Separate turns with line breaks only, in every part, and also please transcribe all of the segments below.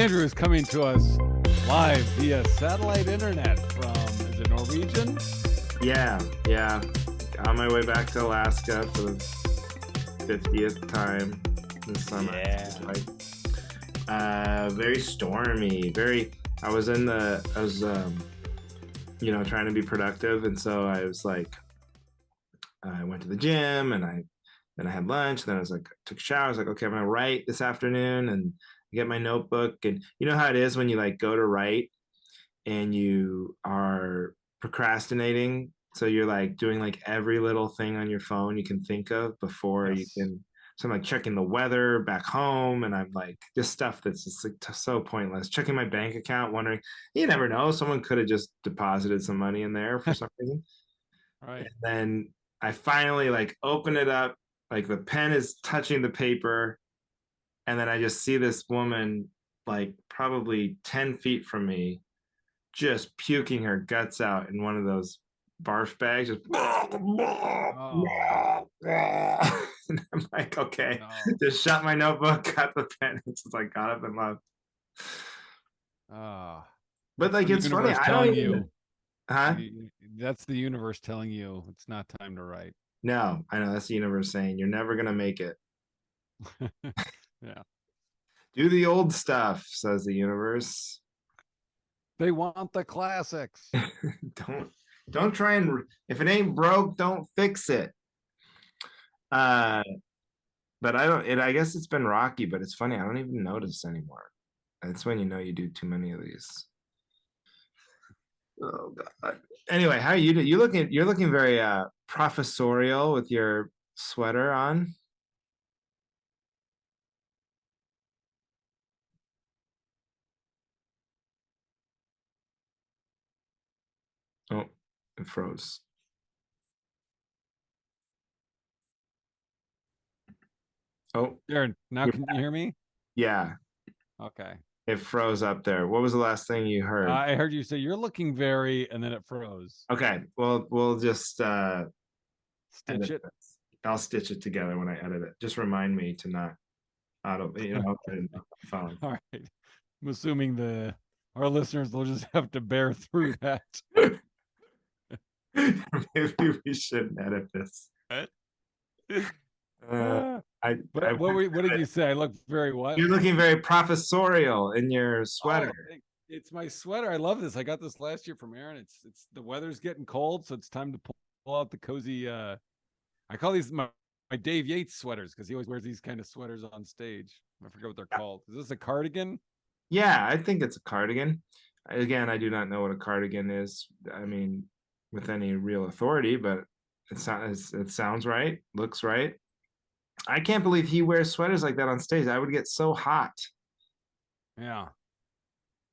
Andrew is coming to us live via satellite internet from, is it Norwegian?
Yeah. On my way back to Alaska for the 50th time this summer.
Yeah.
Very stormy. I was trying to be productive, and so I was like, I went to the gym, and then I had lunch. Then I was like, took a shower. I was like, okay, I'm gonna write this afternoon, and get my notebook. And you know how it is when you like go to write and you are procrastinating, so you're like doing like every little thing on your phone you can think of before you can. So I'm like checking the weather back home, and I'm like just stuff that's just like so pointless. Checking my bank account, wondering, you never know, someone could have just deposited some money in there for some reason.
Right.
And then I finally like open it up, like the pen is touching the paper, and then I just see this woman like probably 10 feet from me just puking her guts out in one of those barf bags. Just, and I'm like, okay, just shut my notebook, got the pen, and just like got up and left. But like, it's funny. I don't even.
That's the universe telling you it's not time to write.
No, I know that's the universe saying you're never gonna make it.
Yeah.
Do the old stuff, says the universe.
They want the classics.
Don't try and, if it ain't broke, don't fix it. But I guess it's been rocky, but it's funny, I don't even notice anymore. That's when you know you do too many of these. Oh God. Anyway, how are you doing? You're looking very professorial with your sweater on. Oh, it froze. Oh,
Darren, now can you hear me?
Yeah.
Okay.
It froze up there. What was the last thing you heard?
I heard you say you're looking very, and then it froze.
Okay. Well, we'll just
stitch it.
I'll stitch it together when I edit it. Just remind me to not auto, phone.
All right. I'm assuming our listeners will just have to bear through that.
Maybe we shouldn't edit this.
What did you say? I look very what?
You're looking very professorial in your sweater.
It's my sweater. I love this. I got this last year from Aaron. It's the weather's getting cold, so it's time to pull out the cozy. I call these my Dave Yates sweaters because he always wears these kind of sweaters on stage. I forget what they're called. Is this a cardigan?
Yeah, I think it's a cardigan. Again, I do not know what a cardigan is. I mean, with any real authority, but it sounds right, looks right. I can't believe he wears sweaters like that on stage. I would get so hot.
Yeah.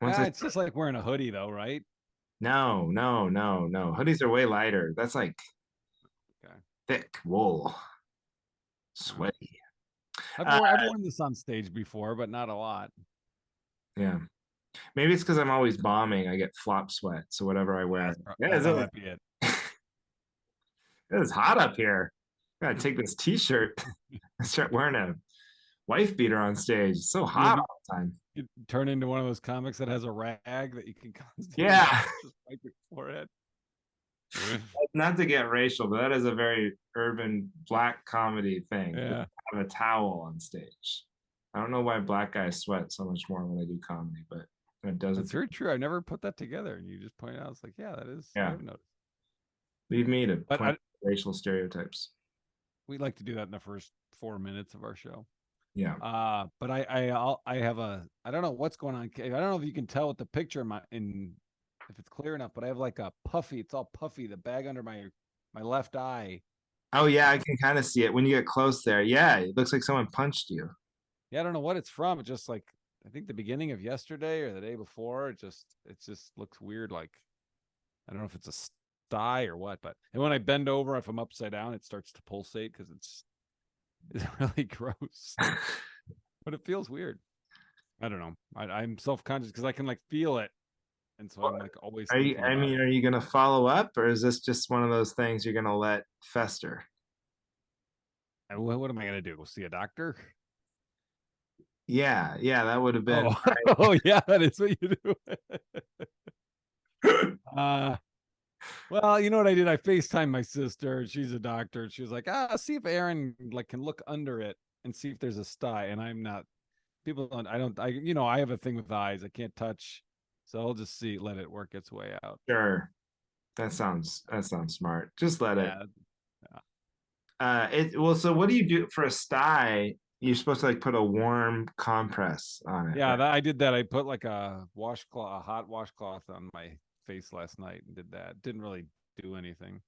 It's just like wearing a hoodie, though, right?
No. Hoodies are way lighter. That's like thick wool, sweaty.
I've worn this on stage before, but not a lot.
Yeah. Maybe it's because I'm always bombing. I get flop sweat. So whatever I wear.
That'd be it.
It's hot up here. I gotta take this t-shirt and start wearing a wife beater on stage. It's so hot all the time.
You turn into one of those comics that has a rag that you can constantly
just
wipe your forehead.
Not to get racial, but that is a very urban black comedy thing.
Yeah.
Have a towel on stage. I don't know why black guys sweat so much more when they do comedy, but it does.
It's very true. I never put that together, and you just pointed out. It's like, yeah, that is.
Yeah.
I've noticed.
Leave me to point racial stereotypes.
We like to do that in the first 4 minutes of our show.
Yeah.
But I have I don't know what's going on. I don't know if you can tell with the picture if it's clear enough, but I have like a puffy. It's all puffy. The bag under my left eye.
Oh yeah, I can kind of see it when you get close there. Yeah, it looks like someone punched you.
Yeah, I don't know what it's from. It just like I think the beginning of yesterday or the day before. It just looks weird. Like I don't know if it's a sty or what, but and when I bend over, if I'm upside down, it starts to pulsate because it's really gross. But it feels weird. I don't know. I'm self-conscious because I can like feel it. And so I'm like always.
Are you going to follow up, or is this just one of those things you're going to let fester?
What am I going to do? Go see a doctor?
Yeah, yeah, that would have been.
Oh, oh yeah, that is what you do. uh well, you know what I did? I FaceTime my sister. She's a doctor. She was like, see if Aaron like can look under it and see if there's a sty. And I'm not people don't I don't I you know, I have a thing with eyes. I can't touch. So I'll just let it work its way out.
Sure. That sounds smart. Just let it.
Yeah. Yeah.
It well, so what do you do for a sty? You're supposed to like put a warm compress on it,
Yeah,
right?
I did that. I put like a hot washcloth on my face last night and did that. Didn't really do anything,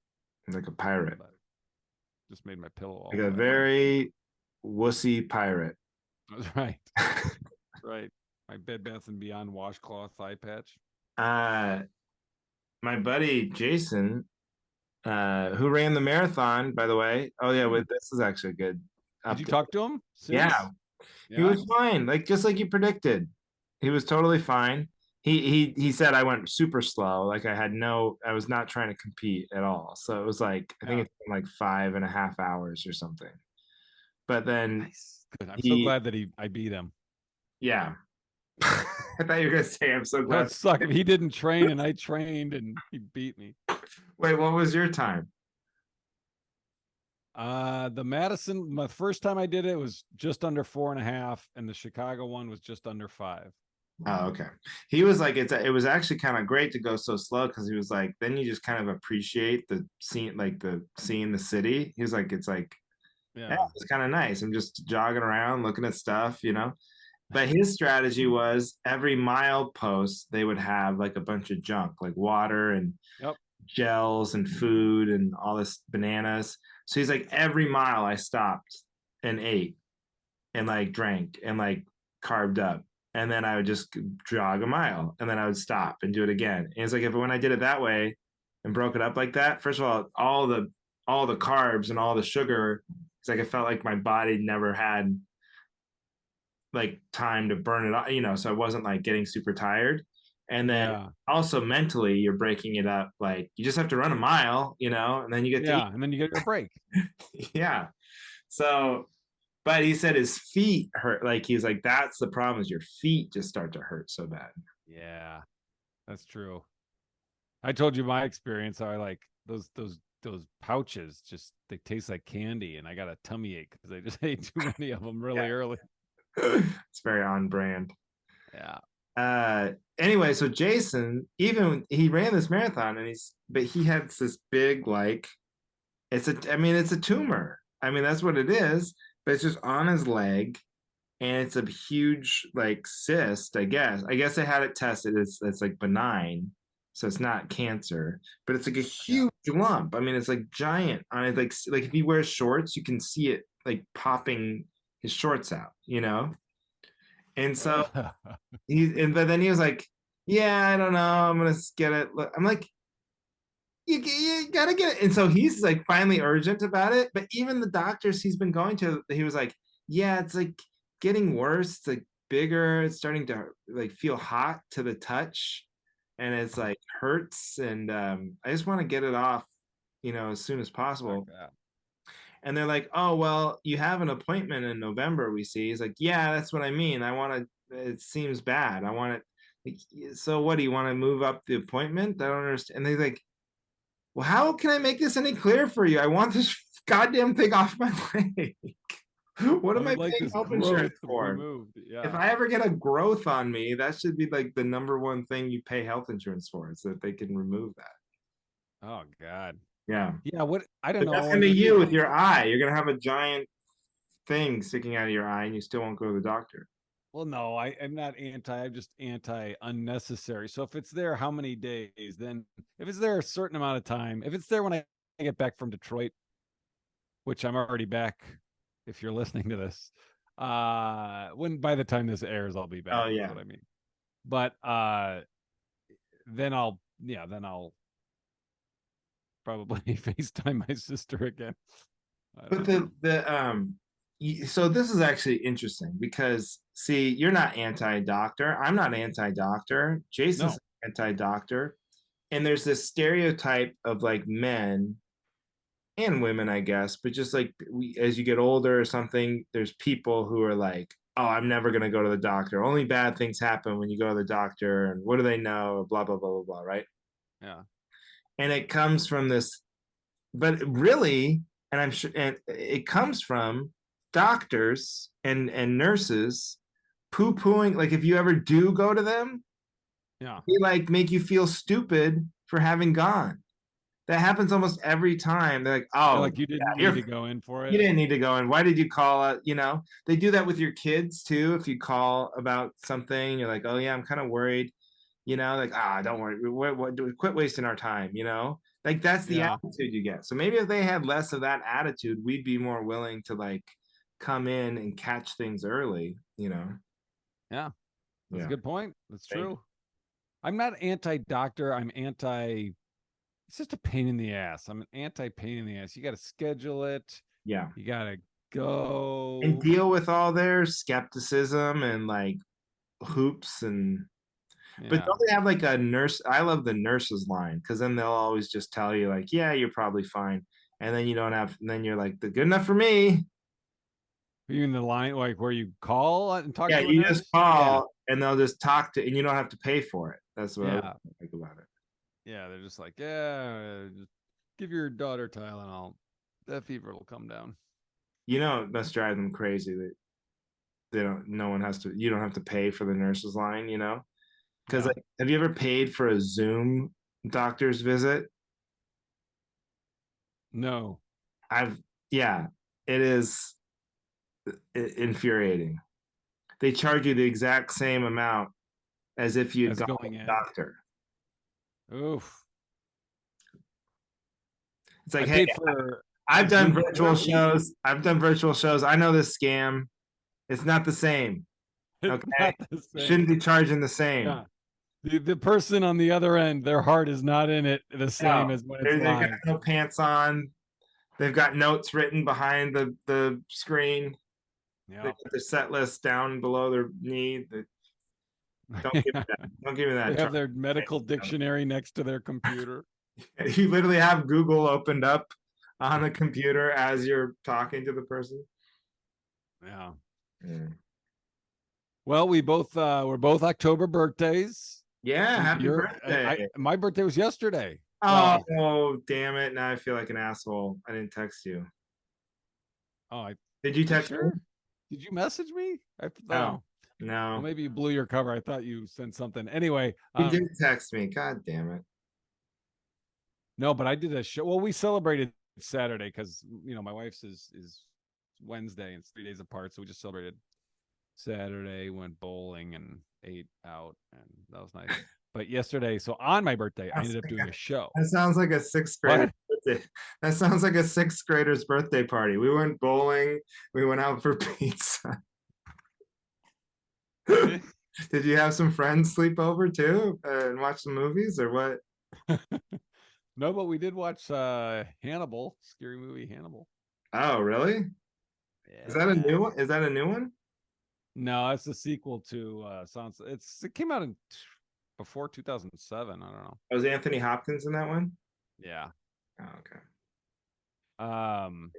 Like a pirate.
but just made my pillow
Like
all
a
wet.
very wussy pirate.
That's right. Right. My Bed Bath and Beyond washcloth eye patch.
Uh my buddy Jason, who ran the marathon, by the way. Oh yeah,
Hmm.
this is actually a good
Did you
update.
talk to him
Yeah,
since?
he
Yeah.
was fine, like just like you predicted. He was totally fine. He said I went super slow, like I was not trying to compete at all. So it was like I think
Yeah.
it's been like 5.5 hours or something. But then
Nice. Good. I'm so
he,
glad that I beat him.
yeah. I thought you were gonna say I'm so
That
glad.
would suck if he didn't train and I trained and he beat me.
Wait, what was your time?
The Madison, my first time I did it was just under 4.5, and the Chicago one was just under 5.
Oh, okay. He was like, it was actually kind of great to go so slow because he was like, then you just kind of appreciate the scene, like the seeing the city. He was like, it's like, yeah,
Yeah.
it's kind of nice. I'm just jogging around, looking at stuff, you know. But his strategy was every mile post, they would have like a bunch of junk, like water and
Yep.
gels and food and all this bananas. So he's like, every mile I stopped and ate and like drank and like carved up. And then I would just jog a mile and then I would stop and do it again. And it's like if when I did it that way and broke it up like that, first of all the carbs and all the sugar, it's like I felt like my body never had like time to burn it off, so I wasn't like getting super tired. And then
Yeah.
also mentally you're breaking it up, like you just have to run a mile, and then you get to eat.
Yeah. And then you get your break.
Yeah. So but he said his feet hurt. Like he's like, that's the problem is your feet just start to hurt so bad.
Yeah. That's true. I told you my experience. How I like those pouches just they taste like candy, and I got a tummy ache because I just ate too many of them really early.
It's very on brand.
Yeah.
Anyway, so Jason, even he ran this marathon but he had this big, like, it's a tumor. I mean, that's what it is, but it's just on his leg and it's a huge like cyst, I guess. I guess they had it tested. It's like benign, so it's not cancer, but it's like a
Yeah.
huge lump. I mean, it's like giant on it. Like if he wears shorts, you can see it like popping his shorts out, And so but then he was like, "Yeah, I don't know. I'm gonna get it." I'm like, you gotta get it. And so he's like finally urgent about it. But even the doctors he's been going to, he was like, yeah, it's like getting worse. It's like bigger. It's starting to like feel hot to the touch. And it's like hurts. And I just want to get it off, as soon as
Fuck
possible.
that.
And they're like, oh, well, you have an appointment in November, we see. He's like, yeah, that's what I mean. It seems bad. I want it. Like, so what do you want to move up the appointment? I don't understand. And they're like, well, how can I make this any clearer for you? I want this goddamn thing off my leg. What
I
am I
would like
paying
this
health
growth
insurance for?
removed.
If
Yeah.
I ever get a growth on me, that should be like the number one thing you pay health insurance for, is that they can remove that.
Oh God.
Yeah.
Yeah. What I don't
But that's
know. I
gonna be
mean,
you with your eye. You're gonna have a giant thing sticking out of your eye and you still won't go to the doctor.
well, no, I'm not anti. I'm just anti unnecessary. So if it's there, how many days? Then if it's there a certain amount of time, if it's there when I get back from Detroit, which I'm already back, if you're listening to this, when by the time this airs, I'll be
Oh
back. Is
yeah.
what I mean. But then I'll probably FaceTime my sister again. I
But
don't know.
so this is actually interesting because see, you're not anti-doctor. I'm not anti-doctor. Jason's
No.
anti-doctor. And there's this stereotype of like men and women, I guess, but just like as you get older or something, there's people who are like, oh, I'm never going to go to the doctor. Only bad things happen when you go to the doctor. And what do they know? Blah, blah, blah, blah, blah. Right.
Yeah.
And it comes from this, but really, and I'm sure, and it comes from doctors and nurses poo pooing. Like if you ever do go to them,
Yeah.
they like make you feel stupid for having gone. That happens almost every time. They're like,
They're
oh,
like, you didn't
yeah,
need to go in for
you
it.
didn't need to go in. Why did you call it? You know, they do that with your kids too. If you call about something, you're like, oh yeah, I'm kind of worried. You know, like, don't worry. Quit wasting our time. You know, like that's the
Yeah.
attitude you get. So maybe if they had less of that attitude, we'd be more willing to like come in and catch things early. You know.
Yeah. That's a
Yeah.
good point. That's
Thank
true. I'm not anti-doctor. I'm anti. It's just a pain in the ass. I'm an anti-pain in the ass. You got to schedule it.
Yeah.
You got to
And
go.
deal with all their skepticism and like hoops and but
Yeah.
don't they have like a nurse? I love the nurses line because then they'll always just tell you like, yeah, you're probably fine, and then you don't have, and then you're like, the good enough for me.
Even the line, like where you call and talk
Yeah,
to a
you just
nurse. Yeah.
call and they'll just talk to, and you don't have to pay for it. That's what I
Yeah.
like about it.
Yeah. They're just like, yeah, just give your daughter Tylenol. That fever will come down.
You know, it must drive them crazy that they don't. No one has to. You don't have to pay for the nurses line. You know, because
Yeah.
like, have you ever paid for a Zoom doctor's visit?
No.
I've yeah, it is infuriating. They charge you the exact same amount as if you'd
That's
gone to
going
the
in.
doctor.
Oof.
It's
I
like, hey,
paid for
I've done
Zoom
virtual
40.
shows. I've done virtual shows. I know this scam. It's not the same.
It's
Okay.
not the
You shouldn't be
same.
charging the same.
Yeah. The person on the other end, their heart is not in it the
No,
same as when it's
they've got
live.
no pants on. They've got notes written behind the screen. They
Yeah.
got their set list down below their knee. Don't give me that. Don't give me
They
that.
have their medical dictionary next to their computer.
You literally have Google opened up on the computer as you're talking to the person.
Yeah.
Yeah.
Well, we're both October birthdays.
Yeah, happy
Your
birthday.
I my birthday was yesterday. Well,
Oh, damn it. Now I feel like an asshole. I didn't text you.
oh, I
Did you
you
text me?
sure? Did you message me? I
Oh,
thought. Well,
no.
maybe you blew your cover. I thought you sent something. Anyway,
You did text me. God damn it.
no, but I did a show. Well, we celebrated Saturday because my wife's is Wednesday and it's 3 days apart, so we just celebrated Saturday, went bowling and ate out, and that was nice. But yesterday, so on my birthday, I ended up doing a show.
That sounds like a sixth grader
What?
birthday. That sounds like a sixth grader's birthday party. We went bowling. We went out for pizza. Did you have some friends sleep over too and watch some movies or what?
No, but we did watch Hannibal, scary movie Hannibal.
Oh, really? Is that a
Yeah.
new one? Is that a new one?
No, it's the sequel to Sounds. It came out in before 2007. I don't know.
Was Anthony Hopkins in that one?
Yeah.
Oh, okay.
Um.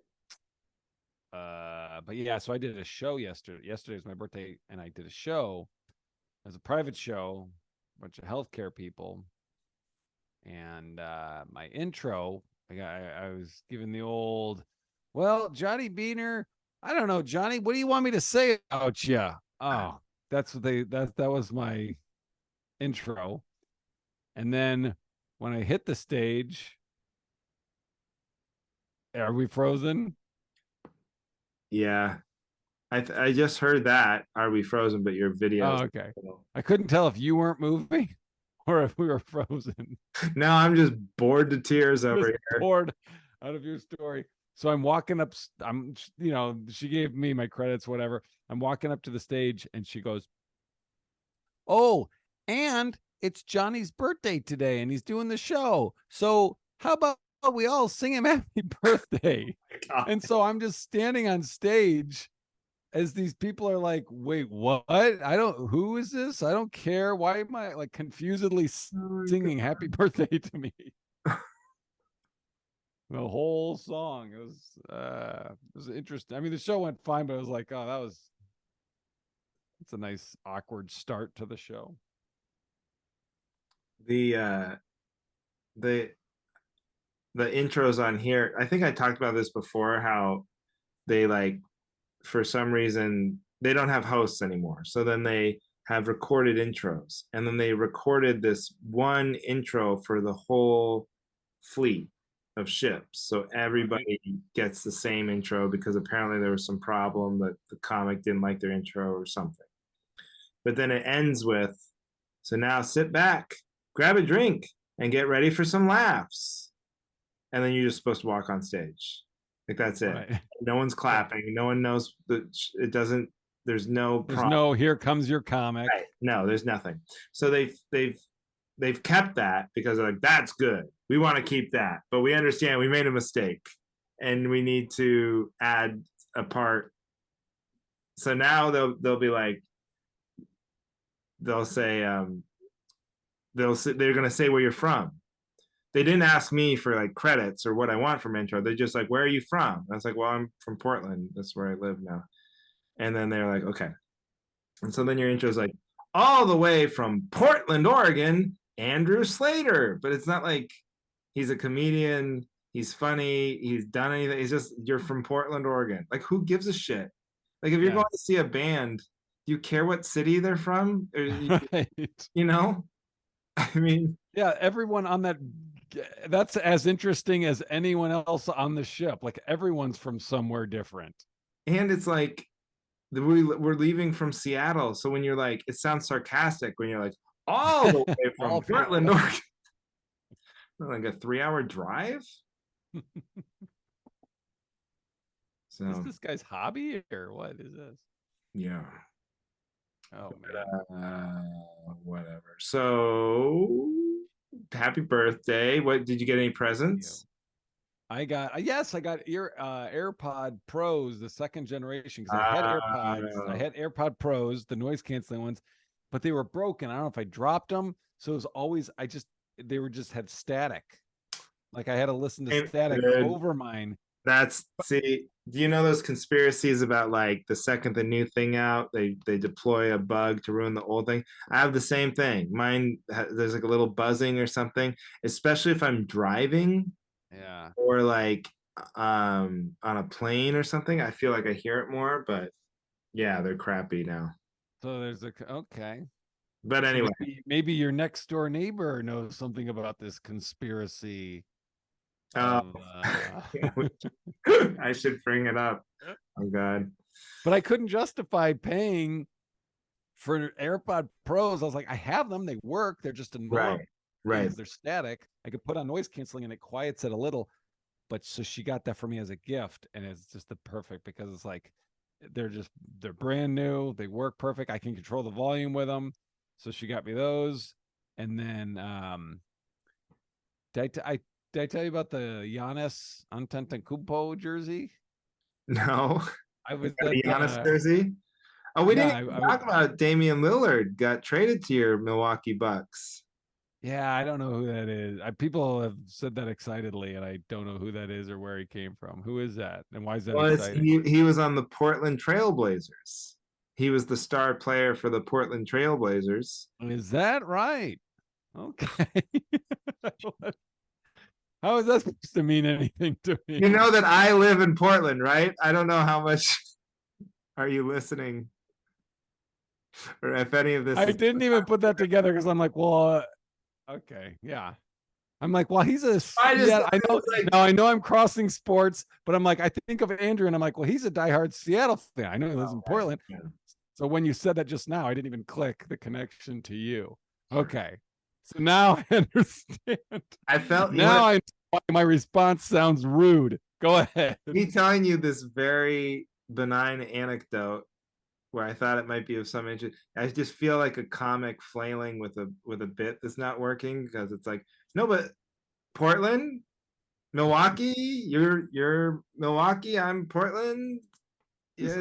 But yeah, so I did a show yesterday. Yesterday was my birthday, and I did a show as a private show, a bunch of healthcare people, and my intro, I was given the old, well, Johnny Beaner, I don't know, Johnny, what do you want me to say about you? Oh, that's what that was my intro. And then when I hit the stage, are we frozen?
Yeah. I just heard that. Are we frozen? But your videos.
Oh, okay. I couldn't tell if you weren't moving or if we were frozen.
No, I'm just bored to tears over
Just
here.
bored out of your story. So I'm walking up. She gave me my credits, whatever. I'm walking up to the stage and she goes, "Oh, and it's Johnny's birthday today and he's doing the show. So how about we all sing him happy birthday?"
God.
And so I'm just standing on stage as these people are like, "Wait, what? I don't, who is this? I don't care. Why am I like confusedly
Oh
singing happy birthday to me?" The whole song. It was interesting. I mean, the show went fine, but I was like, oh, that was It's a nice awkward start to the show.
The the intros on here, I think I talked about this before, how they like, for some reason they don't have hosts anymore, so then they have recorded intros, and then they recorded this one intro for the whole fleet of ships, so everybody gets the same intro, because apparently there was some problem that the comic didn't like their intro or something. But then it ends with, so now sit back, grab a drink, and get ready for some laughs. And then you're just supposed to walk on stage. Like, that's it.
Right.
No one's clapping. No one knows that it doesn't, there's no
There's no here comes your comic.
Right. No, there's nothing. So they've kept that, because they're like, that's good. We want to keep that. But we understand we made a mistake and we need to add a part. So now they'll be like, they'll say they're gonna say where you're from. They didn't ask me for like credits or what I want from intro. They're just like, where are you from? And I was like, well, I'm from Portland. That's where I live now. And then they're like, okay. And so then your intro is like, all the way from Portland, Oregon, Andrew Slater. But it's not like he's a comedian, he's funny, he's done anything. He's just, you're from Portland, Oregon. Like, who gives a shit? Like, if you're going to see a band, do you care what city they're from? Or,
Right.
you know? I mean,
yeah, everyone on that's as interesting as anyone else on the ship. Like, everyone's from somewhere different.
And it's like, we're leaving from Seattle. So when you're like, it sounds sarcastic when you're like, all the way from Portland, Oregon. Like a 3-hour drive. So
is this guy's hobby or what is this?
Yeah.
Oh man.
Whatever. So happy birthday. What did you get, any presents?
I got AirPod Pros, the second generation, because I had AirPods. I had AirPod Pros, the noise canceling ones, but they were broken. I don't know if I dropped them, so it was always they were just had static. Like, I had to listen to static over mine.
See, do you know those conspiracies about like the second the new thing out, they deploy a bug to ruin the old thing? I have the same thing. Mine, there's like a little buzzing or something, especially if I'm driving.
Yeah.
Or like on a plane or something. I feel like I hear it more, but yeah, they're crappy now.
So there's okay.
But anyway,
so maybe your next door neighbor knows something about this conspiracy.
I should bring it up. Oh God.
But I couldn't justify paying for AirPod Pros. I was like, I have them, they work, they're just annoying.
Right.
They're static. I could put on noise canceling and it quiets it a little. But so she got that for me as a gift, and it's just the perfect, because it's like they're brand new, they work perfect. I can control the volume with them. So she got me those. And then did I tell you about the Giannis Antetokounmpo jersey?
No.
I was
at the Giannis jersey. Oh, we didn't talk about Damian Lillard got traded to your Milwaukee Bucks.
Yeah, I don't know who that is. People have said that excitedly, and I don't know who that is or where he came from. Who is that, and why is that exciting?
He was on the Portland Trailblazers. He was the star player for the Portland Trailblazers.
Is that right? Okay. How is that supposed to mean anything to me?
You know that I live in Portland, right? I don't know how much are you listening, or if any of this.
I didn't even put that together, because I'm like, well, okay, yeah. I'm like, well, he's I know. Like, no, I know I'm crossing sports, but I'm like, I think of Andrew, and I'm like, well, he's a diehard Seattle fan. I know he lives in Portland. Yeah. So when you said that just now, I didn't even click the connection to you. Okay, so now I understand.
I felt
now I know why my response sounds rude. Go ahead.
Me telling you this very benign anecdote, where I thought it might be of some interest. I just feel like a comic flailing with a bit that's not working, because it's like, no, but Portland, Milwaukee, you're Milwaukee, I'm Portland. Yeah,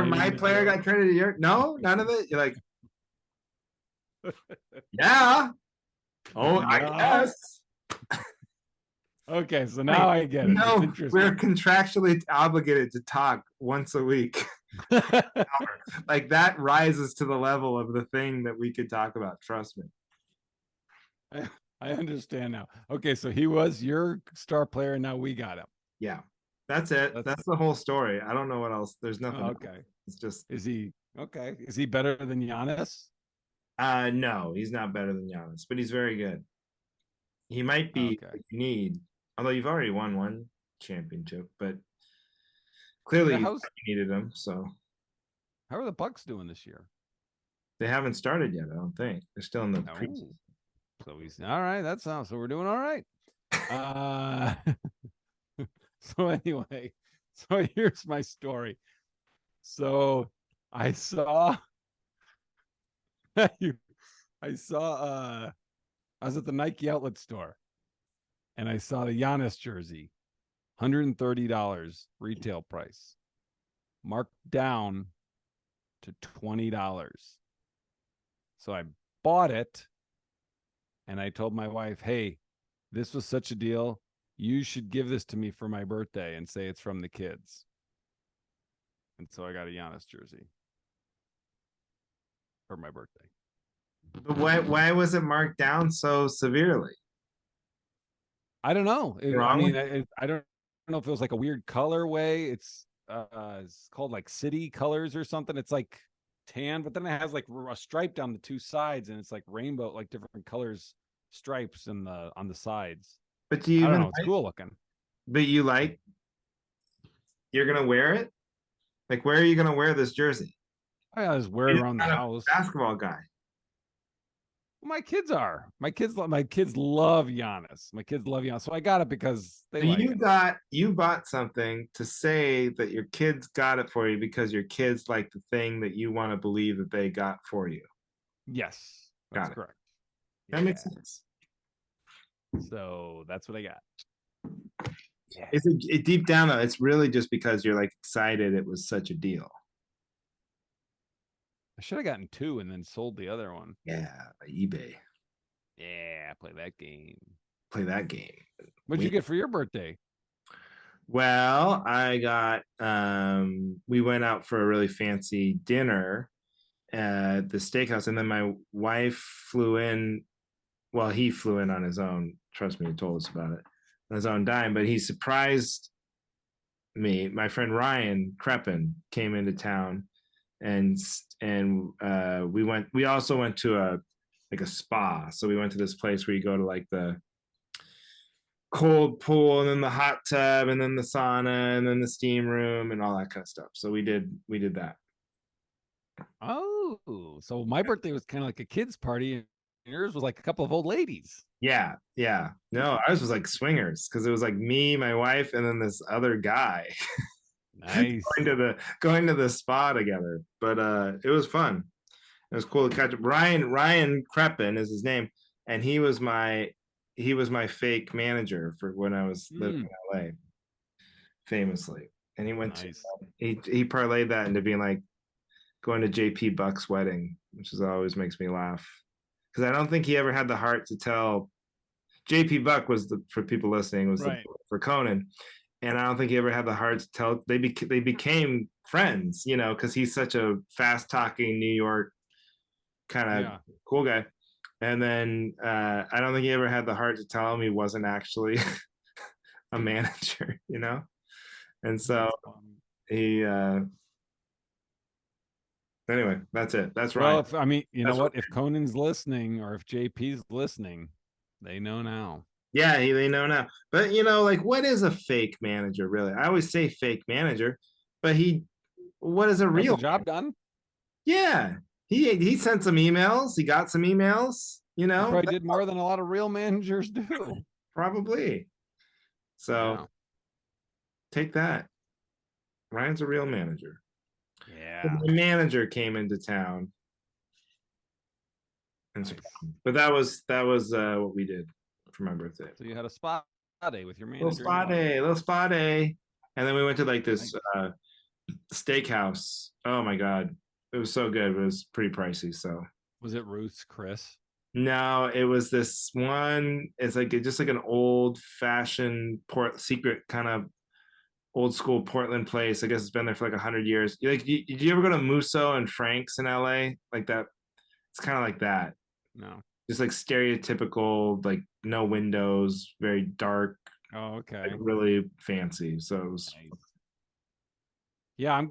my player got traded to your, no, none of it. You're like, yeah. Oh, I guess.
Okay, so now I get it.
No, we're contractually obligated to talk once a week. Like that rises to the level of the thing that we could talk about. Trust me.
I understand now. Okay, so he was your star player, and now we got him.
Yeah, that's it.
That's
That's the whole story. I don't know what else. There's nothing else.
okay.
It's just
Is he okay? Is he better than Giannis?
no, he's not better than Giannis, but he's very good. He might be
Okay.
what you need, although you've already won one championship, but clearly
Yeah,
you needed him, so
how are the Bucks doing this year?
they haven't started yet. I don't think they're still in the
Oh, so he's all right. That's so we're doing all right. Uh, so anyway, so here's my story. So I saw you. I saw. I was at the Nike outlet store, and I saw the Giannis jersey, $130 retail price, marked down to $20. So I bought it, and I told my wife, "Hey, this was such a deal. You should give this to me for my birthday and say it's from the kids." And so I got a Giannis jersey for my birthday.
But why was it marked down so severely?
I don't know. I
Wrong
mean,
with
I don't know if it was like a weird colorway. It's called like city colors or something. It's like tan, but then it has like a stripe down the two sides, and it's like rainbow, like different colors, stripes in the on the sides.
But do you
I don't
even
know. It's
like?
cool looking.
But you like? You're gonna wear it? Like, where are you gonna wear this jersey?
I just wear it
You're
around the
not a
house.
basketball guy.
My kids are. My kids love Giannis. My kids love Giannis. So I got it because they
So
like
you
him.
bought something to say that your kids got it for you because your kids like the thing that you want to believe that they got for you.
Yes, that's
Got it.
correct.
That makes
Yeah.
sense.
So that's what I got. Yeah.
It's deep down though, it's really just because you're like excited it was such a deal.
I should have gotten two and then sold the other one.
Yeah, eBay.
Yeah, play that game.
Play that game.
What'd you get for your birthday?
Well, I got we went out for a really fancy dinner at the steakhouse, and then my wife flew in. Well, he flew in on his own. Trust me, he told us about it on his own dime. But he surprised me. My friend Ryan Crepin came into town, and we went. We also went to a spa. So we went to this place where you go to like the cold pool and then the hot tub and then the sauna and then the steam room and all that kind of stuff. So we did that.
Oh, so my birthday was kind of like a kid's party, and yours was like a couple of old ladies.
Yeah, yeah. No, ours was like swingers because it was like me, my wife, and then this other guy
Nice.
going to the spa together. But it was fun. It was cool to catch up. Ryan Crepin is his name, and he was my fake manager for when I was living in LA, famously. And he went
Nice.
he parlayed that into being like going to JP Buck's wedding, which is always makes me laugh. Because I don't think he ever had the heart to tell JP Buck was for people listening was
Right.
for Conan. And I don't think he ever had the heart to tell they became friends, because he's such a fast talking New York kind of cool guy. And then I don't think he ever had the heart to tell him he wasn't actually a manager, And so he anyway, that's it. That's right.
Well, if I mean, you know what? If Conan's listening or if JP's listening, they know now.
Yeah, they know now. But like, what is a fake manager really? I always say fake manager, but what is a real
job done?
Yeah, he sent some emails. He got some emails.
He probably did more than a lot of real managers do.
Probably. So take that. Ryan's a real manager.
Yeah.
The manager came into town. And but that was what we did for my birthday.
So you had a spa day with your manager.
Little spa day. And then we went to like this steakhouse. Oh my God. It was so good, but it was pretty pricey. So
was it Ruth's Chris?
No, it was this one. It's like just like an old fashioned secret kind of old school Portland place. I guess it's been there for like 100 years. Like, did you ever go to Musso and Frank's in LA? Like that? It's kind of like that.
No.
Just like stereotypical, like no windows, very dark,
Oh,
like
okay.
really fancy. So it was.
Nice. Yeah, I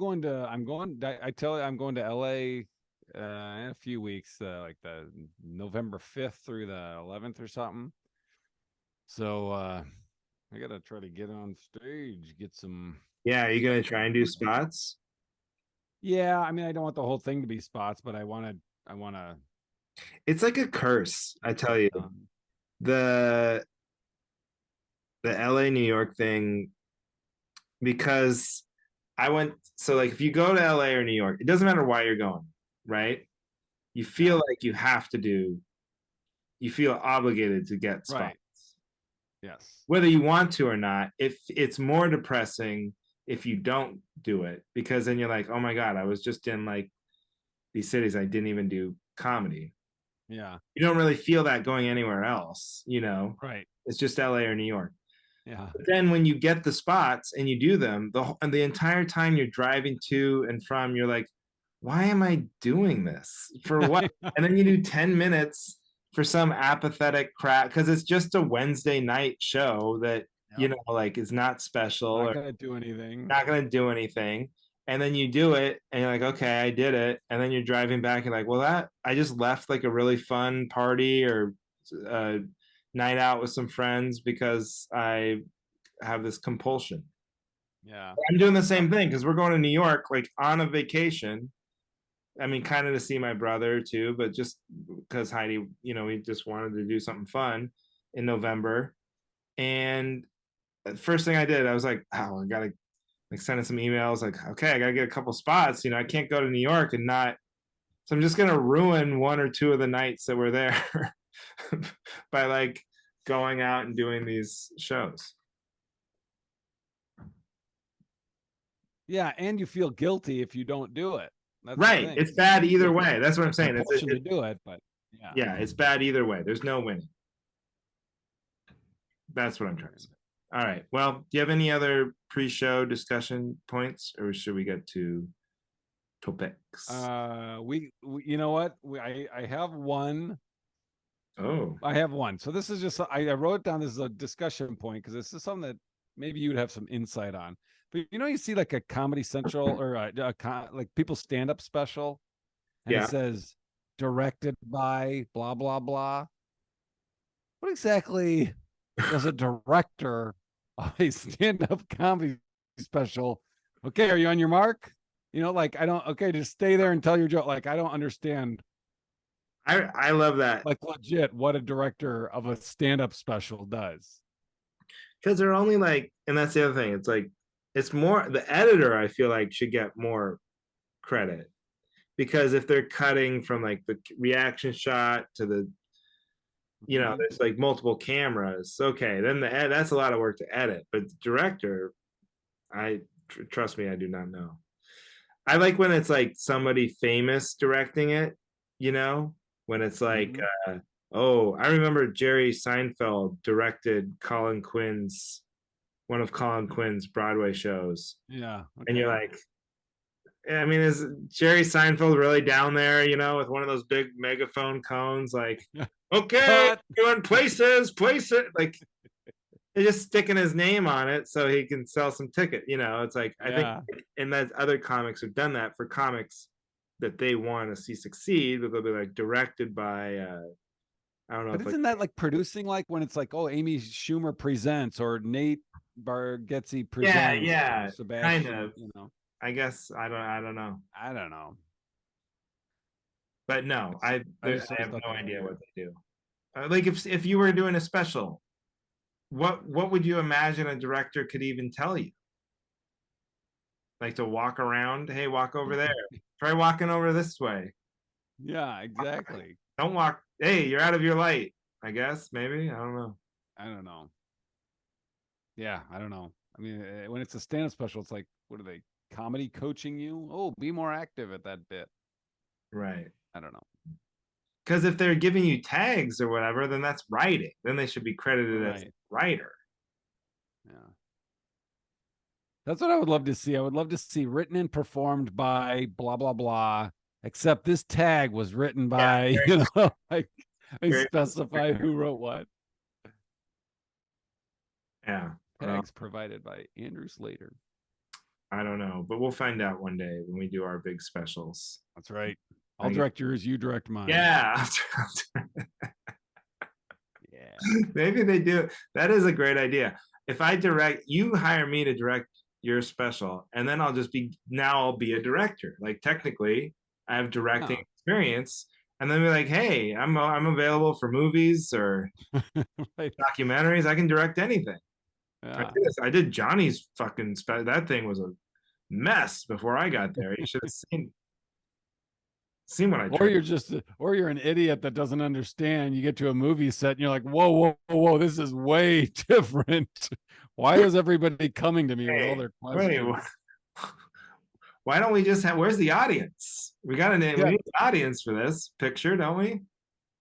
tell you, I'm going to LA in a few weeks, like the November 5th through the 11th or something. So I gotta try to get on stage, get some
Yeah, are you gonna
special
try and do
work.
spots?
Yeah, I mean, I don't want the whole thing to be spots, but I wanna
It's like a curse, I
get
tell
stuff
you.
done.
The the LA New York thing, because I went, so like if you go to LA or New York, it doesn't matter why you're going, right? You feel
Yeah,
like you feel obligated to get spots.
right. Yes.
Whether you want to or not, if it's more depressing if you don't do it, because then you're like, oh my God, I was just in like these cities, I didn't even do comedy.
Yeah.
You don't really feel that going anywhere else, you know.
Right.
It's just LA or New York.
Yeah.
But then when you get the spots and you do them, and the entire time you're driving to and from, you're like, why am I doing this? For what? And then you do 10 minutes for some apathetic crap because it's just a Wednesday night show that,
Yep.
like is not special
Not
or
gonna do anything.
not going to do anything. And then you do it and you're like, okay, I did it. And then you're driving back and like, well, that I just left like a really fun party or a night out with some friends because I have this compulsion.
Yeah.
I'm doing the
Uh,
same thing because we're going to New York like on a vacation. I mean, kind of to see my brother too, but just because Heidi, we just wanted to do something fun in November. And the first thing I did, I was like, oh, I gotta like sending some emails, like, okay, I gotta get a couple spots. I can't go to New York and not. So I'm just gonna ruin one or two of the nights that were there by like going out and doing these shows.
yeah, and you feel guilty if you don't do it. That's the
Right.
thing.
It's bad
You
either
feel
way. That's what I'm
the
saying.
compulsion to do it, but yeah.
Yeah, it's bad either way. There's no winning. That's what I'm trying to say. All right. Well, do you have any other pre-show discussion points, or should we get to topics?
You know what? I have one.
Oh,
I have one. So this is just I wrote down this as a discussion point because this is something that maybe you'd have some insight on. But you see like a Comedy Central or like people stand up special, and it
yeah.
says directed by blah blah blah. What exactly does a director of a stand up comedy special? Okay, are you on your mark? Like I don't. Okay, just stay there and tell your joke. Like I don't understand.
I love that
Like legit, what a director of a stand up special does.
because they're only like, and that's the other thing. It's like it's more the editor. I feel like should get more credit because if they're cutting from like the reaction shot to the
Mhm.
there's like multiple cameras. Okay, then that's a lot of work to edit. But the director, I trust me, I do not know. I like when it's like somebody famous directing it, when it's like,
Mhm.
oh, I remember Jerry Seinfeld directed one of Colin Quinn's Broadway shows.
Yeah.
And you're
Okay.
like, I mean, is Jerry Seinfeld really down there, with one of those big megaphone cones? Like, okay,
Cut.
doing places, places. Like, they're just sticking his name on it so he can sell some ticket. It's like I think,
Yeah.
and that other comics have done that for comics that they want to see succeed, but they'll be like directed by I don't know
But
if like
isn't that like producing like when it's like, oh, Amy Schumer presents or Nate Bargatze
yeah,
presents or
yeah, kind
Sebastian,
of. I guess I don't know,
I don't know.
but no, I
I
I
just always
have
thought
no
that was
idea what
weird.
they do. Like if you were doing a special, what would you imagine a director could even tell you? Like to walk around, hey, walk over there. Try walking over this way.
Yeah, exactly.
Don't walk. Hey, you're out of your light. I guess maybe I don't know.
I don't know. Yeah, I don't know. I mean, when it's a stand-up special, it's like, what are they comedy coaching you? Oh, be more active at that bit.
Right.
I don't know.
Because if they're giving you tags or whatever, then that's writing. Then they should be credited as
Right.
writer.
Yeah. That's what I would love to see. I would love to see written and performed by blah blah blah. Except this tag was written
Yeah,
by, like they
very,
specify who wrote what.
yeah. Well,
Tags provided by Andrew Slater.
I don't know, but we'll find out one day when we do our big specials.
That's right. I'll
I get,
direct yours, you direct mine.
yeah.
Yeah.
Maybe they do. That is a great idea. If I direct, you hire me to direct your special, and then I'll be a director. Like technically, I have directing
Oh.
experience, and then be like, hey, I'm available for movies or
Right.
documentaries. I can direct anything.
Yeah.
I did Johnny's fucking that thing was a mess before I got there. You should have seen what I
Or
tried.
you're an idiot that doesn't understand. You get to a movie set and you're like, whoa, whoa, whoa, this is way different. Why is everybody coming to me with all
Hey,
their
wait,
questions?
why don't we just have? Where's the audience? We got a name. We
Yeah.
need an audience for this picture, don't we?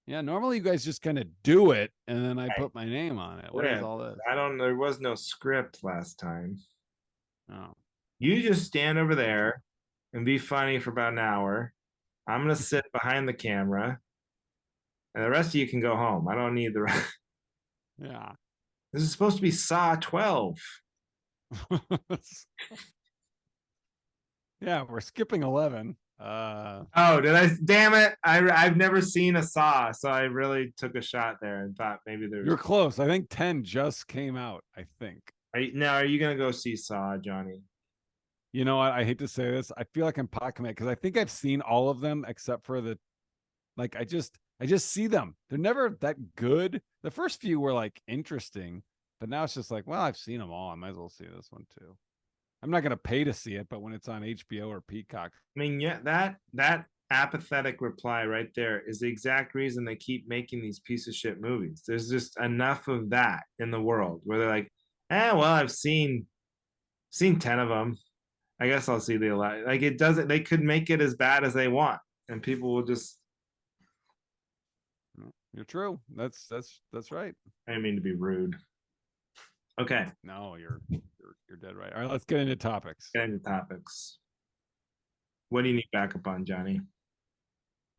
Yeah. Normally you guys just kind of do it and then I
Right.
put my name on it. What is
Yeah,
all this?
I don't. There was no script last time.
Oh.
You just stand over there and be funny for about an hour. I'm gonna sit behind the camera, and the rest of you can go home. I don't need the rest.
Yeah.
This is supposed to be Saw 12.
Yeah, we're skipping 11.
Oh, did I? Damn it! I've never seen a Saw, so I really took a shot there and thought maybe there's.
You're close. I think 10 just came out, I think.
Now, are you gonna go see Saw, Johnny?
You know what? I hate to say this. I feel like I'm pot committed because I think I've seen all of them except for the like I just see them. They're never that good. The first few were like interesting, but now it's just like, well, I've seen them all. I might as well see this one too. I'm not gonna pay to see it, but when it's on HBO or Peacock.
I mean, yeah, that apathetic reply right there is the exact reason they keep making these piece of shit movies. There's just enough of that in the world where they're like, well, I've seen 10 of them. I guess I'll see the 11. Like it doesn't. They could make it as bad as they want, and people will just.
You're true. That's right.
I didn't mean to be rude. Okay,
No, you're dead right. All right, let's get into topics.
get into topics. What do you need backup on, Johnny?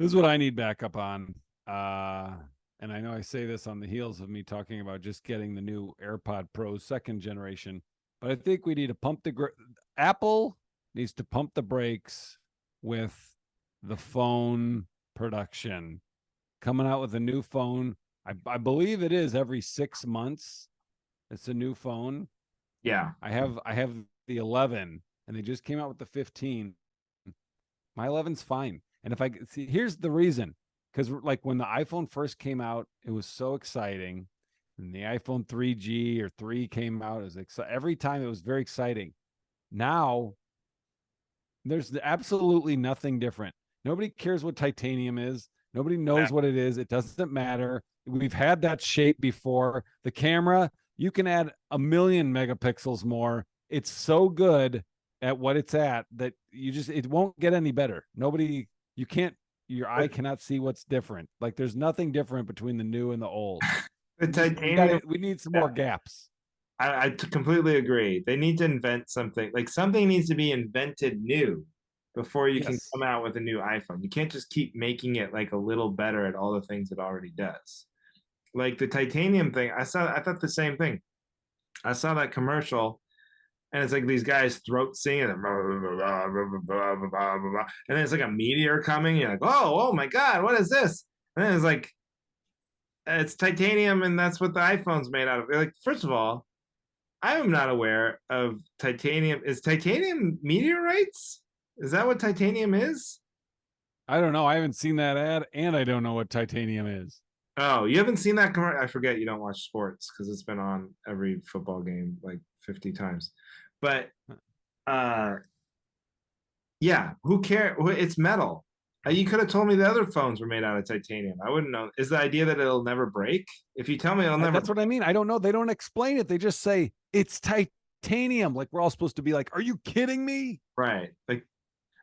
This is what I need backup on. And I know I say this on the heels of me talking about just getting the new AirPod Pro second generation, but I think we need to Apple needs to pump the brakes with the phone production. Coming out with a new phone. I believe it is every 6 months. It's a new phone.
Yeah,
I have the 11 and they just came out with the 15. My 11's fine. And if I see, here's the reason. Because like when the iPhone first came out, it was so exciting. And the iPhone 3G or 3 came out, it was every time it was very exciting. Now there's absolutely nothing different. Nobody cares what titanium is. Nobody knows what it is. It doesn't matter. We've had that shape before. The camera, you can add 1,000,000 megapixels more. It's so good at what it's at that it won't get any better. Your eye cannot see what's different. Like there's nothing different between the new and the old.
the titanium.
We need some more gaps.
I completely agree. They need to invent something. Like something needs to be invented new before you can come out with a new iPhone. You can't just keep making it like a little better at all the things it already does. Like the titanium thing, I thought the same thing. I saw that commercial and it's like these guys throat singing and then it's like a meteor coming. You're like, oh my God, what is this? And then it's like it's titanium and that's what the iPhone's made out of. Like, first of all, I am not aware of titanium. Is titanium meteorites? Is that what titanium is?
I don't know. I haven't seen that ad, and I don't know what titanium is.
Oh, you haven't seen that commercial? I forget you don't watch sports because it's been on every football game like 50 times. But yeah, who cares? It's metal. You could have told me the other phones were made out of titanium. I wouldn't know. Is the idea that it'll never break? If you tell me it'll never,
That's what I mean. I don't know. They don't explain it. They just say it's titanium. Like we're all supposed to be like, are you kidding me?
Right. Like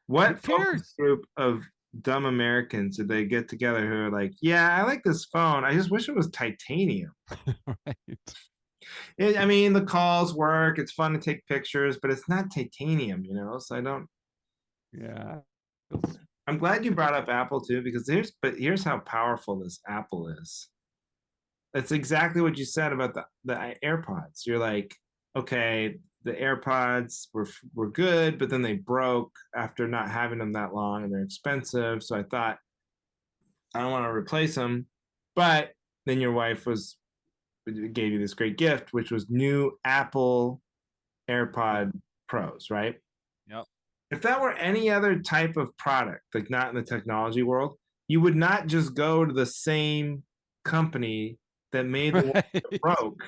what
focus
group of dumb Americans did they get together who are like, yeah, I like this phone. I just wish it was titanium.
Right.
I mean, the calls work. It's fun to take pictures, but it's not titanium, So I don't.
Yeah.
I'm glad you brought up Apple too, because here's how powerful this Apple is. That's exactly what you said about the AirPods. You're like, okay, the AirPods were good, but then they broke after not having them that long, and they're expensive. So I thought I don't want to replace them, but then your wife gave you this great gift, which was new Apple AirPod Pros, right?
Yep.
If that were any other type of product, like not in the technology world, you would not just go to the same company that made the one that
Right.
broke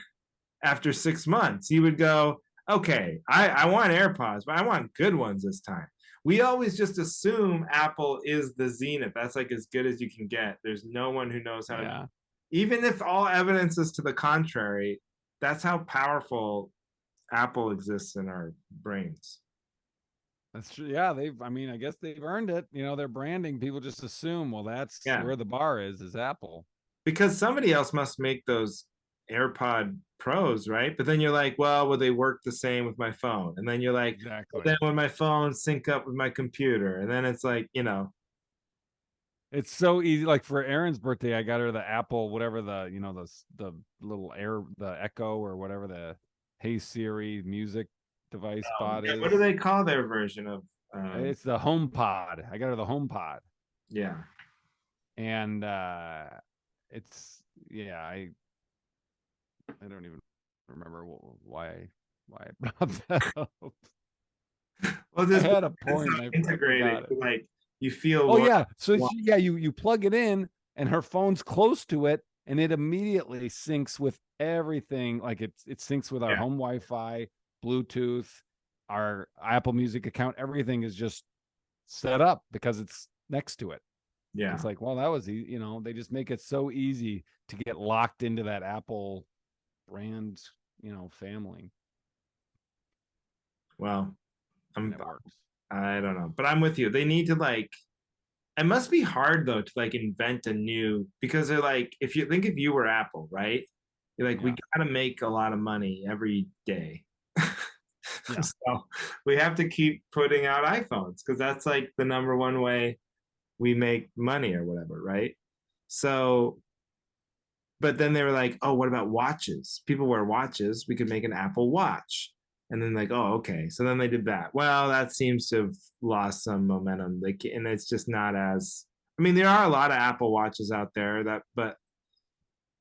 after 6 months. You would go, okay, I want AirPods, but I want good ones this time. We always just assume Apple is the zenith. That's like as good as you can get. There's no one who knows how to,
Yeah.
even if all evidence is to the contrary, that's how powerful Apple exists in our brains.
That's true. Yeah, I mean, I guess they've earned it. Their branding, people just assume, well, that's
Yeah.
where the bar is Apple.
Because somebody else must make those AirPod Pros, right? But then you're like, well, would they work the same with my phone? And then you're like, well,
Exactly.
then would my phone sync up with my computer? And then it's like,
It's so easy. Like for Erin's birthday, I got her the Apple, whatever the little the Echo or whatever the Hey Siri music device bot
yeah, what do
is.
they call their version of?
It's the HomePod. I got her the HomePod,
Yeah.
and it's yeah. I don't even remember why I brought that up.
Well,
I
just
had a
it's
point.
not
I
integrated.
forgot it.
Like you feel
Oh
one.
yeah. So you plug it in and her phone's close to it and it immediately syncs with everything. Like it syncs with our
Yeah.
home Wi-Fi, Bluetooth, our Apple Music account. Everything is just set up because it's next to it.
Yeah.
It's like, well, that was they just make it so easy to get locked into that Apple brand, family.
Well,
And
I'm.
it works.
I don't know, but I'm with you. They need to like. It must be hard though to like invent a new, because they're like, if you were Apple, right? You're like, we
Yeah.
gotta make a lot of money every day.
Yeah.
So we have to keep putting out iPhones because that's like the number one way we make money or whatever, right? So, but then they were like, oh, what about watches? People wear watches. We could make an Apple Watch. And then like, oh, okay. So then they did that. Well, that seems to have lost some momentum. And it's just not as. I mean, there are a lot of Apple Watches out there but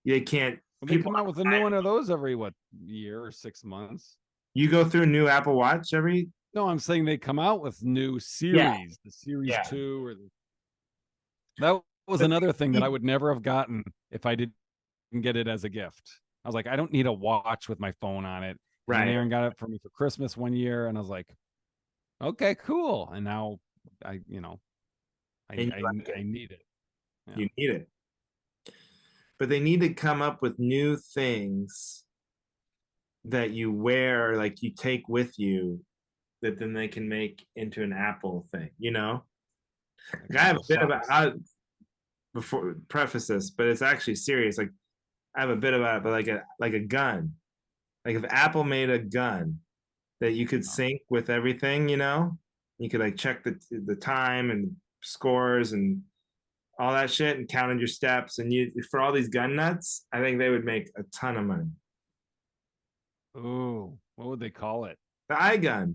they can't.
Well, they
People,
come out with a new one of those every year or 6 months.
you go through a new Apple Watch every.
No, I'm saying they come out with new
Yeah,
series, the series
yeah.
2 that was
But
another thing that I
keep,
would never have gotten if I didn't get it as a gift. I was like, I don't need a watch with my phone on it. And then
right,
Aaron got it for me for Christmas one year, and I was like, okay, cool. And now I,
and you like
I
it.
need it. Yeah.
You need it. But they need to come up with new things that you wear, like you take with you, that then they can make into an Apple thing.
Like
I have a
Apple
bit of
socks.
before preface this, but it's actually serious. Like I have a bit about it, but like a gun. Like if Apple made a gun that you could
Oh.
sync with everything, you could like check the time and scores and all that shit and counted your steps, and you for all these gun nuts, I think they would make a ton of money.
Ooh, what would they call it?
The iGun.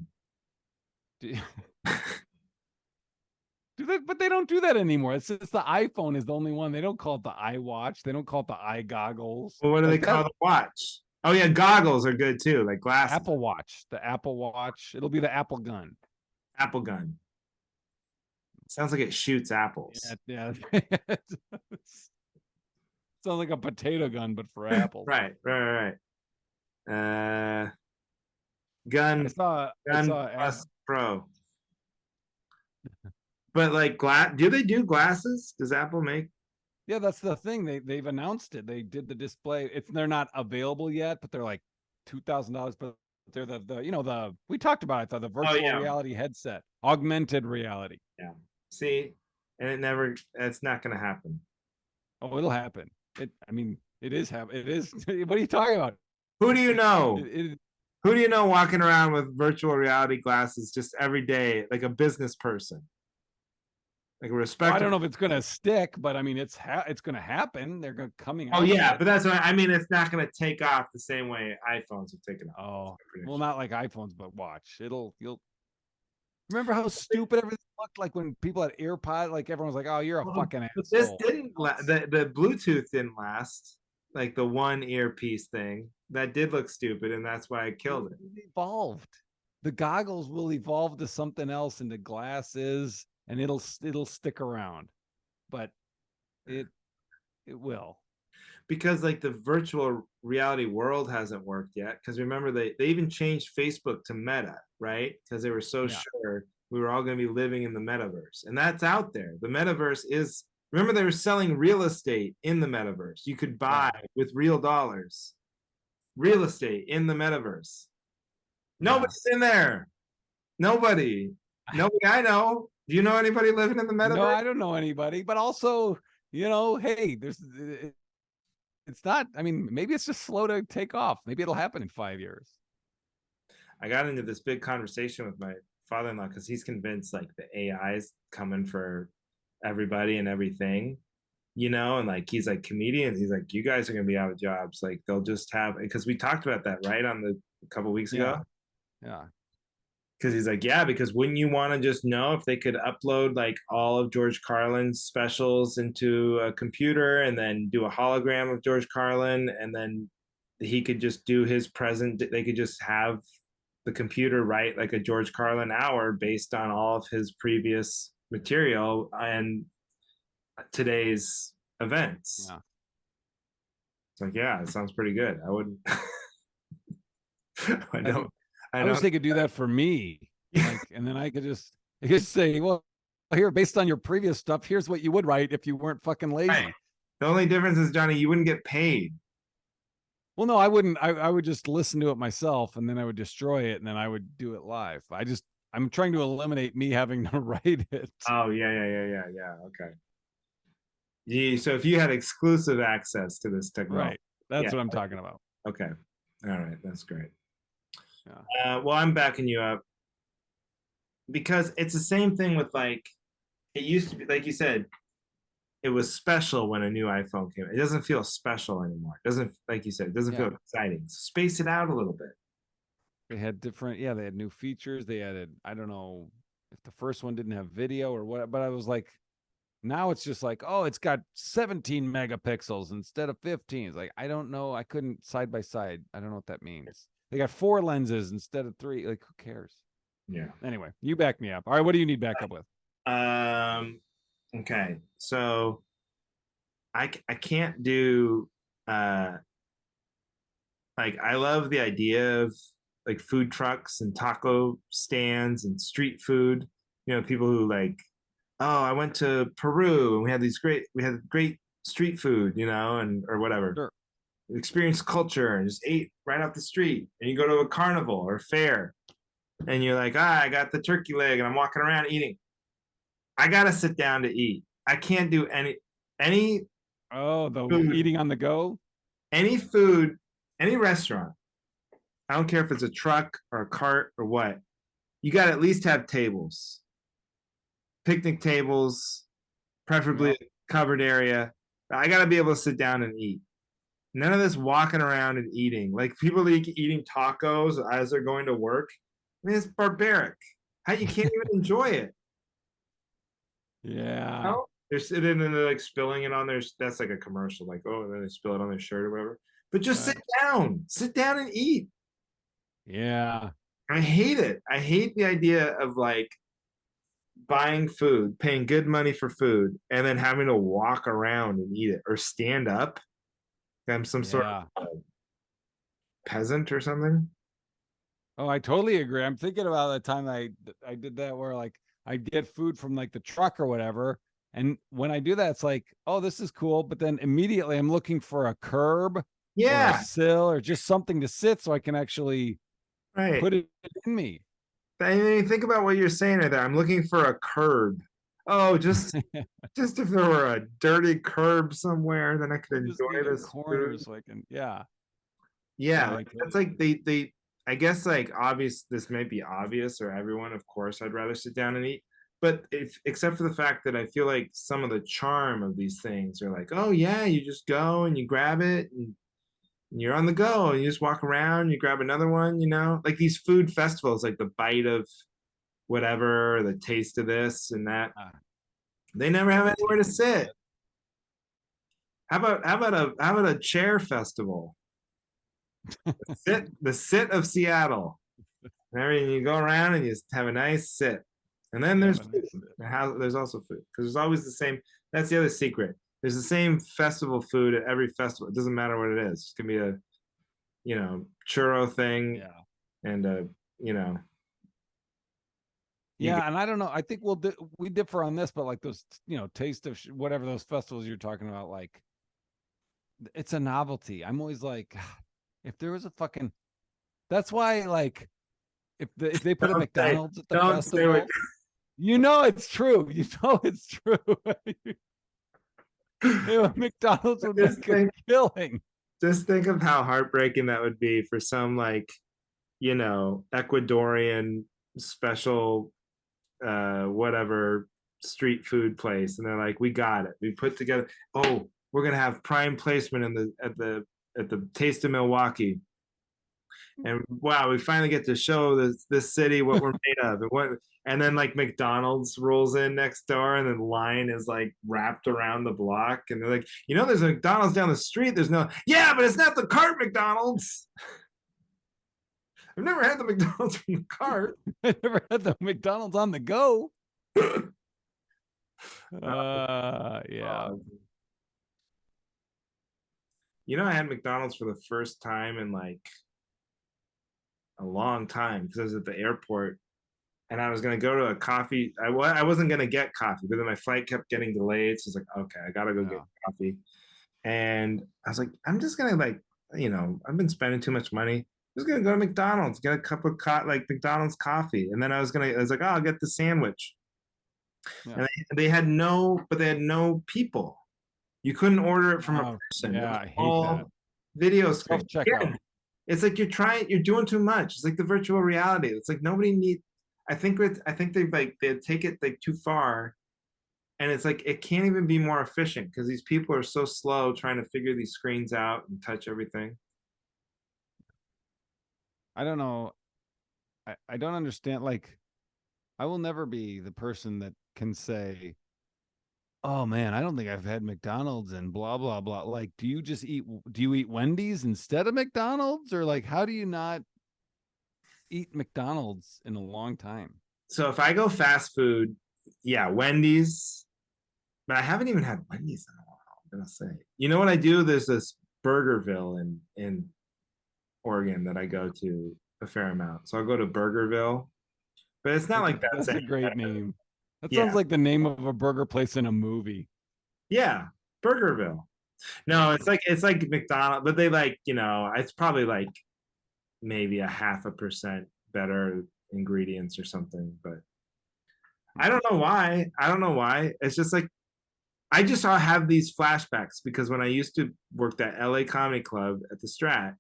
Do, but they don't do that anymore. It's just the iPhone is the only one. They don't call it the iWatch. They don't call it the iGoggles.
Well, what do they
Like
call
that
the watch? Oh yeah, goggles are good too, like glasses.
Apple Watch, the Apple Watch. It'll be the Apple Gun.
Apple gun. Sounds like it shoots apples.
Yeah, yeah. Sounds like a potato gun, but for apples.
Right.
I
Gun
saw
plus pro. But like do they do glasses? Does Apple make?
yeah, that's the thing. They've announced it. They did the display. They're not available yet, but they're like $2,000. But they're the we talked about it, the
Oh
virtual
yeah,
reality headset, augmented reality.
yeah. See, and it's not gonna happen.
Oh, it'll happen. I mean, it is. What are you talking about?
Who do you know?
It,
Who do you know walking around with virtual reality glasses just every day, like a business person, like a
well, I
respectable?
don't know if it's gonna stick, but I mean, it's gonna happen. They're gonna coming
Oh
out with
yeah,
it.
but that's what I mean. It's not going to take off the same way iPhones have taken off.
Oh, well, not like iPhones, but watch. You'll remember how stupid everything looked like when people had AirPod. Like everyone was like, "Oh, you're a fucking
But this
asshole."
didn't. The Bluetooth didn't last. Like the one earpiece thing that did look stupid, and that's why I killed it.
Evolved. The goggles will evolve to something else, into glasses, and it'll stick around. But it it will.
Because like the virtual reality world hasn't worked yet. Because remember they even changed Facebook to Meta, right? Because they were so
Yeah.
sure we were all going to be living in the metaverse, and that's out there. The metaverse is. Remember they were selling real estate in the metaverse. You could buy with real dollars real estate in the metaverse. Nobody's in there. Nobody. Nobody I know. Do you know anybody living in the
No,
metaverse?
I don't know anybody, but also, hey, it's not, I mean, maybe it's just slow to take off. Maybe it'll happen in 5 years.
I got into this big conversation with my father-in-law because he's convinced like the AI is coming for everybody and everything, and like he's like comedians. He's like, you guys are gonna be out of jobs. Like they'll just have because we talked about that right on the a couple weeks ago.
Yeah.
Because he's like, yeah, because wouldn't you want to just know if they could upload like all of George Carlin's specials into a computer and then do a hologram of George Carlin and then he could just do his present, they could just have the computer write like a George Carlin hour based on all of his previous material and today's events.
Yeah.
It's like, yeah, it sounds pretty good. I wouldn't. I
wish they could do that for me. Like, and then I could just say, well, here, based on your previous stuff, here's what you would write if you weren't fucking lazy.
Right. The only difference is, Johnny, you wouldn't get paid.
Well, no, I wouldn't. I would just listen to it myself, and then I would destroy it, and then I would do it live. I'm trying to eliminate me having to write it.
Oh yeah. Okay. So if you had exclusive access to this technology,
Right. That's what I'm talking about.
Okay. All right. That's great.
Yeah.
Well, I'm backing you up because it's the same thing with like, it used to be, like you said, it was special when a new iPhone came. It doesn't feel special anymore. It doesn't, like you said, it doesn't feel exciting. Space it out a little bit.
They had they had new features. They added, I don't know if the first one didn't have video or what, but I was like, now it's just like, oh, it's got 17 megapixels instead of 15. It's like, I don't know. I couldn't side by side. I don't know what that means. They got 4 lenses instead of 3. Like, who cares?
Yeah.
Anyway, you back me up. All right. What do you need backup with?
Okay. So I can't do, like, I love the idea of like food trucks and taco stands and street food. People who like, oh, I went to Peru and we had great street food, and or whatever.
Sure.
Experience culture and just ate right off the street. And you go to a carnival or fair and you're like, I got the turkey leg and I'm walking around eating. I gotta sit down to eat. I can't do any
food. Eating on the go.
Any food, any restaurant. I don't care if it's a truck or a cart or what. You got to at least have tables, picnic tables, preferably a covered area. I got to be able to sit down and eat. None of this walking around and eating. Like people eating tacos as they're going to work. I mean, it's barbaric. You can't even enjoy it.
Yeah.
They're sitting and they're like spilling it on their. That's like a commercial. Like, oh, and then they spill it on their shirt or whatever. But just sit down and eat.
Yeah.
I hate it. I hate the idea of like buying food, paying good money for food, and then having to walk around and eat it or stand up. I'm some sort of peasant or something.
Oh, I totally agree. I'm thinking about the time I did that where like I get food from like the truck or whatever. And when I do that, it's like, oh, this is cool. But then immediately I'm looking for a curb or a sill or just something to sit so I can actually put it in me.
I mean, think about what you're saying right there. I'm looking for a curb. Oh, just if there were a dirty curb somewhere, then I could enjoy this
corner so I can,
Yeah,
like
that's like they I guess like obvious this might be obvious or everyone, of course, I'd rather sit down and eat. But if except for the fact that I feel like some of the charm of these things are like, oh yeah, you just go and you grab it and you're on the go and you just walk around, you grab another one, you know? Like these food festivals, like the bite of whatever, the taste of this and that. They never
yeah,
have
the
anywhere to
taste of
sit.
it.
How about a chair festival? The sit of Seattle. And everything you go around and you just have a nice sit. And then
Yeah,
there's
but nice.
food. There's also food because there's always the same. That's the other secret. There's the same festival food at every festival. It doesn't matter what it is. It can be a churro thing
Yeah.
and you know you get
Yeah, and I don't know. I think we differ on this, but like those, taste of whatever those festivals you're talking about, like it's a novelty. I'm always like, if there was a fucking, that's why like if they put a
don't say
McDonald's at the
don't say what
festival, it's true. It's true. McDonald's would
just
make a
think
killing.
just think of how heartbreaking that would be for some like Ecuadorian special whatever street food place, and they're like, we got it, we put together, oh, we're gonna have prime placement in the at the Taste of Milwaukee, and wow, we finally get to show this city what we're made of, and then like McDonald's rolls in next door, and then line is like wrapped around the block, and they're like, there's a McDonald's down the street. There's no, yeah, but it's not the cart McDonald's. I've never had the McDonald's from the cart.
I never had the McDonald's on the go. Yeah.
I had McDonald's for the first time in like a long time because I was at the airport and I was gonna go to a coffee. I wasn't gonna get coffee, but then my flight kept getting delayed. So I was like, okay, I gotta go get
Yeah.
coffee. And I was like, I'm just gonna I've been spending too much money. I'm just gonna go to McDonald's, get a cup of like McDonald's coffee, and then I was like, oh, I'll get the sandwich.
Yeah.
And they had no people. You couldn't order it from a person. It
Yeah,
was
I hate that.
all video screen.
Self checkout.
Again, it's like you're doing too much. It's like the virtual reality. It's like nobody need. I think they take it like too far, and it's like it can't even be more efficient because these people are so slow trying to figure these screens out and touch everything.
I don't know. I don't understand. Like, I will never be the person that can say, oh man, I don't think I've had McDonald's and blah blah blah. Like, do you eat Wendy's instead of McDonald's? Or like how do you not eat McDonald's in a long time?
So if I go fast food, yeah, Wendy's, but I haven't even had Wendy's in a while. I'm gonna say. You know what I do? There's this Burgerville in Oregon that I go to a fair amount. So I'll go to Burgerville, but it's not like that's
That's a
any
great
better.
name. That sounds
Yeah,
like the name of a burger place in a movie.
yeah, Burgerville. No, it's like McDonald's, but they it's probably like maybe a 0.5% better ingredients or something. But I
Yeah.
don't know why. I don't know why. It's just like I just saw have these flashbacks because when I used to work at LA Comedy Club at the Strat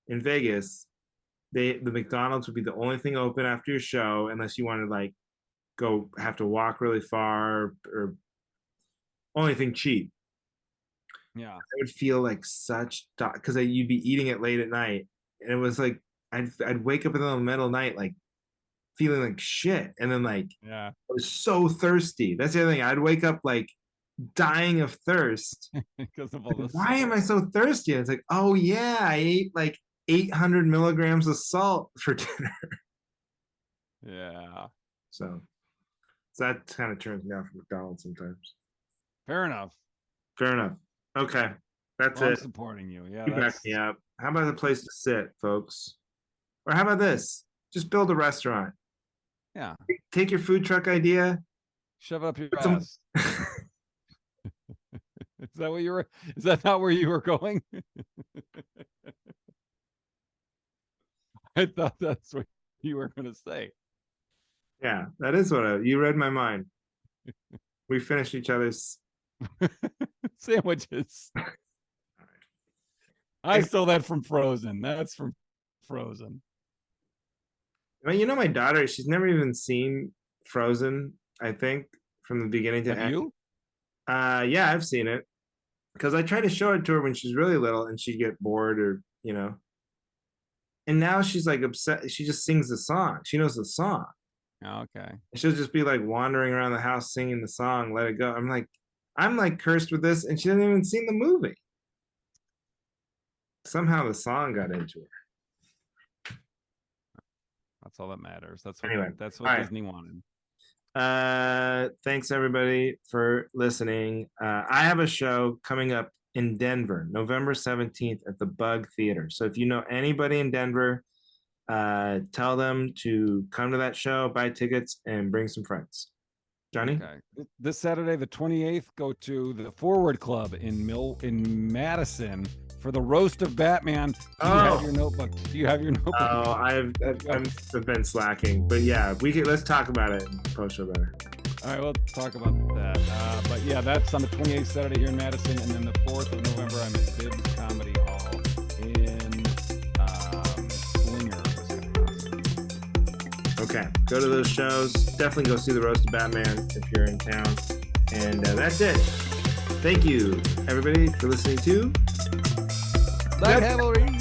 in Vegas, the McDonald's would be the only thing open after your show unless you wanted to like go have to walk really far or only thing cheap.
Yeah.
I would feel like such because you'd be eating it late at night, and it was like I'd wake up in the middle of the night like feeling like shit, and then like
Yeah.
I was so thirsty. That's the other thing. I'd wake up like dying of thirst.
Because of all the
Why am
salt.
I so thirsty? And it's like, oh yeah, I ate like 800 milligrams of salt for dinner.
Yeah.
So, so that kind of turns me off from McDonald's sometimes.
Fair enough.
Fair enough. Okay, that's
Well, I'm
it.
supporting you. Yeah,
You back me
that's
up. How about a place to sit, folks? Or how about this? Just build a restaurant.
yeah.
Take your food truck idea.
Shove it up your
Put some.
ass. Is that what you were? Is that not where you were going? I thought that's what you were going to say.
Yeah, that is you read my mind. We finished each other's
Sandwiches. I stole that from Frozen. That's from Frozen.
Well, you know, my daughter, she's never even seen Frozen, I think, from the beginning to
Have
end.
you?
Yeah, I've seen it because I tried to show it to her when she's really little and she'd get bored or, you know. And now she's like upset. She just sings the song. She knows the song.
Okay.
She'll just be like wandering around the house singing the song, Let It Go. I'm like cursed with this, and she hasn't even seen the movie. Somehow the song got into her.
That's all that matters.
Anyway,
That's
all
what
right.
Disney wanted.
Thanks everybody for listening. I have a show coming up in Denver, November 17th at the Bug Theater. So if you know anybody in Denver, tell them to come to that show, buy tickets, and bring some friends. Johnny?
Okay. This Saturday, the 28th, go to the Forward Club in Madison for the roast of Batman. Do you have your notebook? Do you have your notebook?
Oh, I've been slacking, but yeah, let's talk about it in post show better.
All right, we'll talk about that. But yeah, that's on the 28th Saturday here in Madison, and then the 4th of November, I'm at Bibbs Comedy Hall in Slinger, Wisconsin.
Okay, go to those shows. Definitely go see the roast of Batman if you're in town. And that's it. Thank you, everybody, for listening to
The Cavalry.